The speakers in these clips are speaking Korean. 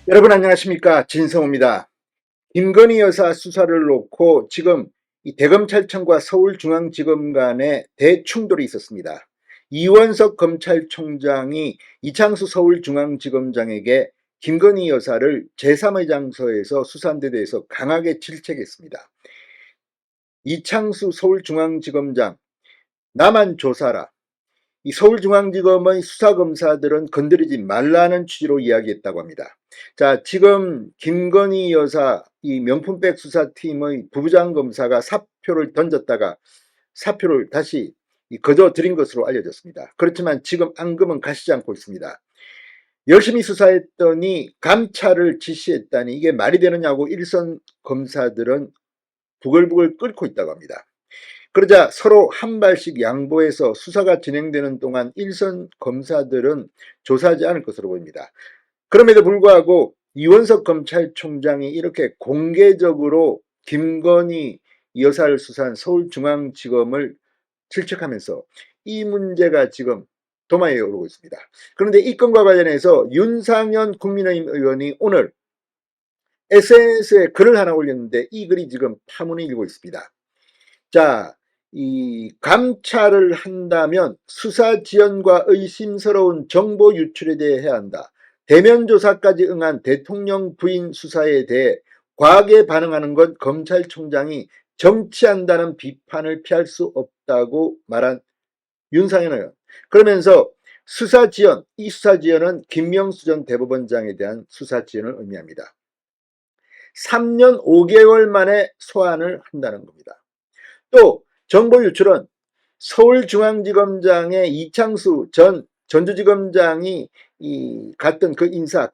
여러분 안녕하십니까, 진성호입니다. 김건희 여사 수사를 놓고 지금 이 대검찰청과 서울중앙지검 간에 대충돌이 있었습니다. 이원석 검찰총장이 이창수 서울중앙지검장에게 김건희 여사를 제3의 장소에서 수사한 데 대해서 강하게 질책했습니다. 이창수 서울중앙지검장, 나만 조사라. 이 서울중앙지검의 수사검사들은 건드리지 말라는 취지로 이야기했다고 합니다. 자, 지금 김건희 여사 이 명품백 수사팀의 부부장 검사가 사표를 던졌다가 사표를 다시 거둬들인 것으로 알려졌습니다. 그렇지만 지금 앙금은 가시지 않고 있습니다. 열심히 수사했더니 감찰을 지시했다니 이게 말이 되느냐고 일선 검사들은 부글부글 끓고 있다고 합니다. 그러자 서로 한 발씩 양보해서 수사가 진행되는 동안 일선 검사들은 조사하지 않을 것으로 보입니다. 그럼에도 불구하고 이원석 검찰총장이 이렇게 공개적으로 김건희 여사를 수사한 서울중앙지검을 질책하면서 이 문제가 지금 도마에 오르고 있습니다. 그런데 이 건과 관련해서 윤상현 국민의힘 의원이 오늘 SNS에 글을 하나 올렸는데 이 글이 지금 파문이 일고 있습니다. 자, 이 감찰을 한다면 수사 지연과 의심스러운 정보 유출에 대해 해야 한다. 대면 조사까지 응한 대통령 부인 수사에 대해 과하게 반응하는 건 검찰총장이 정치한다는 비판을 피할 수 없다고 말한 윤상현 의원. 그러면서 수사 지연, 이 수사 지연은 김명수 전 대법원장에 대한 수사 지연을 의미합니다. 3년 5개월 만에 소환을 한다는 겁니다. 또 정보 유출은 서울중앙지검장의 이창수 전 전주지검장이 갔던 그 인사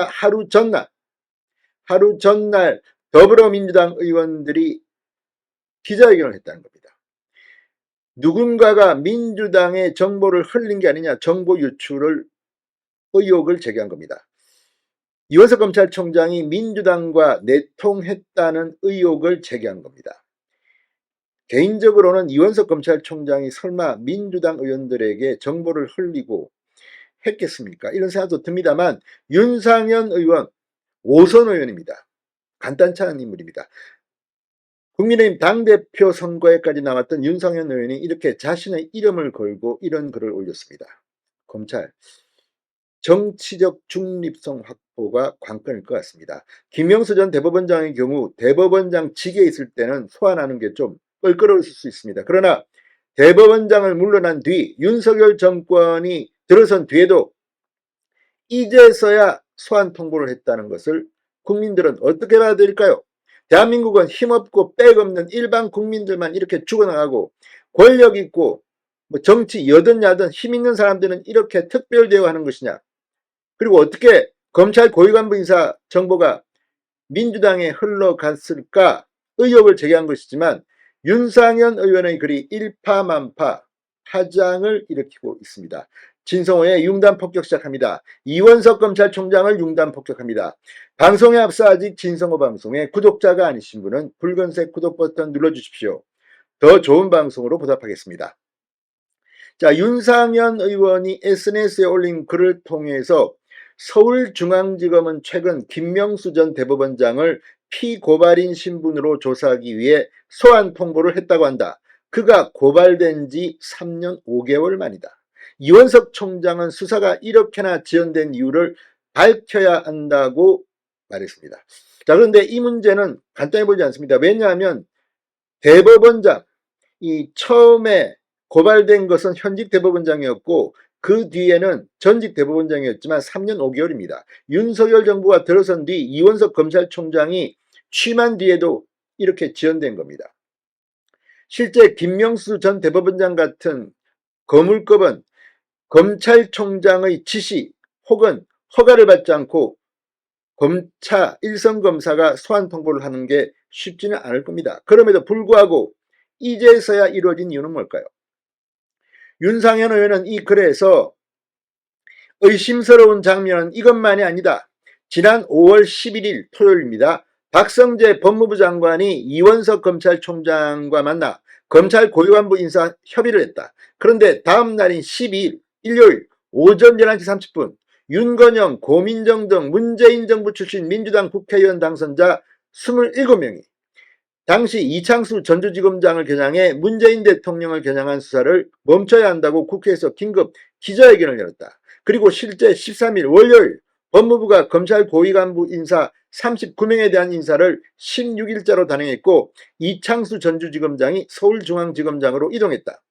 하루 전날 더불어민주당 의원들이 기자회견을 했다는 겁니다. 누군가가 민주당의 정보를 흘린 게 아니냐, 정보 유출을 의혹을 제기한 겁니다. 이원석 검찰총장이 민주당과 내통했다는 의혹을 제기한 겁니다. 개인적으로는 이원석 검찰총장이 설마 민주당 의원들에게 정보를 흘리고 했겠습니까? 이런 생각도 듭니다만 윤상현 의원 5선 의원입니다. 간단치 않은 인물입니다. 국민의힘 당대표 선거에까지 나왔던 윤상현 의원이 이렇게 자신의 이름을 걸고 이런 글을 올렸습니다. 검찰 정치적 중립성 확보가 관건일 것 같습니다. 김명수 전 대법원장의 경우 대법원장 직에 있을 때는 소환하는 게 좀 껄끄러울 수 있습니다. 그러나 대법원장을 물러난 뒤 윤석열 정권이 들어선 뒤에도 이제서야 소환 통보를 했다는 것을 국민들은 어떻게 받아들일까요? 대한민국은 힘없고 빽없는 일반 국민들만 이렇게 죽어나가고 권력 있고 정치 여든 야든 힘 있는 사람들은 이렇게 특별 대우하는 것이냐? 그리고 어떻게 검찰 고위간부 인사 정보가 민주당에 흘러갔을까 의혹을 제기한 것이지만 윤상현 의원의 글이 일파만파 파장을 일으키고 있습니다. 진성호의 융단 폭격 시작합니다. 이원석 검찰총장을 융단 폭격합니다. 방송에 앞서 아직 진성호 방송의 구독자가 아니신 분은 붉은색 구독 버튼 눌러주십시오. 더 좋은 방송으로 보답하겠습니다. 자, 윤상현 의원이 SNS에 올린 글을 통해서 서울중앙지검은 최근 김명수 전 대법원장을 피고발인 신분으로 조사하기 위해 소환 통보를 했다고 한다. 그가 고발된 지 3년 5개월 만이다. 이원석 총장은 수사가 이렇게나 지연된 이유를 밝혀야 한다고 말했습니다. 자, 그런데 이 문제는 간단해 보이지 않습니다. 왜냐하면 대법원장, 이 처음에 고발된 것은 현직 대법원장이었고 그 뒤에는 전직 대법원장이었지만 3년 5개월입니다. 윤석열 정부가 들어선 뒤 이원석 검찰총장이 취임한 뒤에도 이렇게 지연된 겁니다. 실제 김명수 전 대법원장 같은 거물급은 검찰총장의 지시 혹은 허가를 받지 않고 검사 일선 검사가 소환 통보를 하는 게 쉽지는 않을 겁니다. 그럼에도 불구하고 이제서야 이루어진 이유는 뭘까요? 윤상현 의원은 이 글에서 의심스러운 장면은 이것만이 아니다. 지난 5월 11일 토요일입니다. 박성재 법무부 장관이 이원석 검찰총장과 만나 검찰 고위간부 인사 협의를 했다. 그런데 다음 날인 12일 일요일 오전 11시 30분 윤건영, 고민정 등 문재인 정부 출신 민주당 국회의원 당선자 27명이 당시 이창수 전주지검장을 겨냥해 문재인 대통령을 겨냥한 수사를 멈춰야 한다고 국회에서 긴급 기자회견을 열었다. 그리고 실제 13일 월요일 법무부가 검찰 고위간부 인사 39명에 대한 인사를 16일자로 단행했고 이창수 전주지검장이 서울중앙지검장으로 이동했다.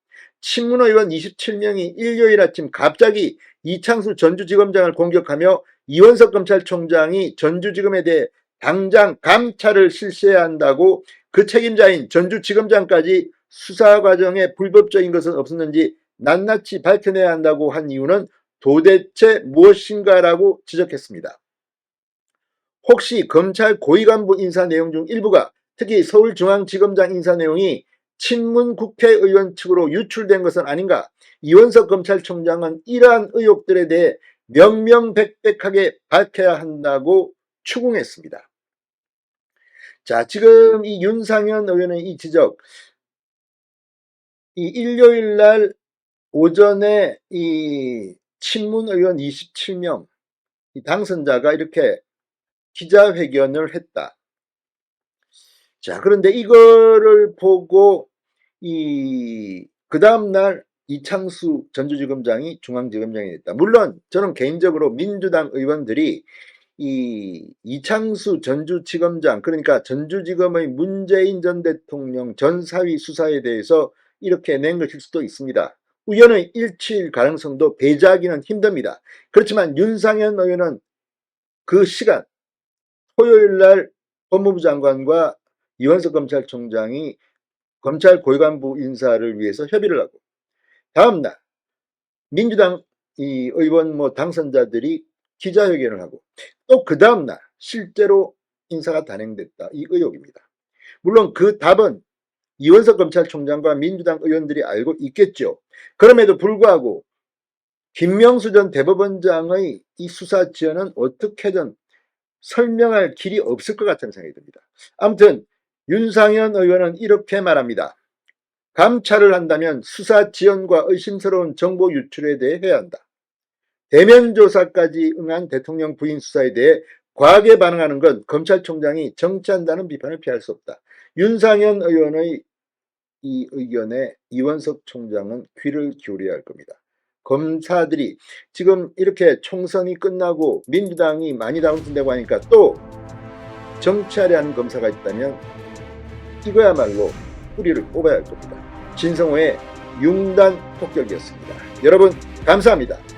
친문의원 27명이 일요일 아침 갑자기 이창수 전주지검장을 공격하며 이원석 검찰총장이 전주지검에 대해 당장 감찰을 실시해야 한다고 그 책임자인 전주지검장까지 수사 과정에 불법적인 것은 없었는지 낱낱이 밝혀내야 한다고 한 이유는 도대체 무엇인가라고 지적했습니다. 혹시 검찰 고위간부 인사 내용 중 일부가 특히 서울중앙지검장 인사 내용이 친문 국회의원 측으로 유출된 것은 아닌가? 이원석 검찰총장은 이러한 의혹들에 대해 명명백백하게 밝혀야 한다고 추궁했습니다. 자, 지금 이 윤상현 의원의 이 지적, 이 일요일 날 오전에 이 친문 의원 27명 이 당선자가 이렇게 기자회견을 했다. 자, 그런데 이거를 보고 그 다음날 이창수 전주지검장이 중앙지검장이 됐다. 물론 저는 개인적으로 민주당 의원들이 이 이창수 전주지검장, 그러니까 전주지검의 문재인 전 대통령 전 사위 수사에 대해서 이렇게 낸 것일 수도 있습니다. 우연의 일치일 가능성도 배제하기는 힘듭니다. 그렇지만 윤상현 의원은 그 시간 토요일 날 법무부 장관과 이원석 검찰총장이 검찰 고위간부 인사를 위해서 협의를 하고 다음날 민주당 이 의원 당선자들이 기자회견을 하고 또 그 다음날 실제로 인사가 단행됐다. 이 의혹입니다. 물론 그 답은 이원석 검찰총장과 민주당 의원들이 알고 있겠죠. 그럼에도 불구하고 김명수 전 대법원장의 이 수사 지원은 어떻게든 설명할 길이 없을 것 같다는 생각이 듭니다. 아무튼 윤상현 의원은 이렇게 말합니다. 감찰을 한다면 수사 지원과 의심스러운 정보 유출에 대해 해야 한다. 대면 조사까지 응한 대통령 부인 수사에 대해 과하게 반응하는 건 검찰총장이 정치한다는 비판을 피할 수 없다. 윤상현 의원의 이 의견에 이원석 총장은 귀를 기울여야 할 겁니다. 검사들이 지금 이렇게 총선이 끝나고 민주당이 많이 당선되고 하니까 또 정치하려 하는 검사가 있다면 이거야말로 뿌리를 뽑아야 할 겁니다. 진성호의 융단 폭격이었습니다. 여러분 감사합니다.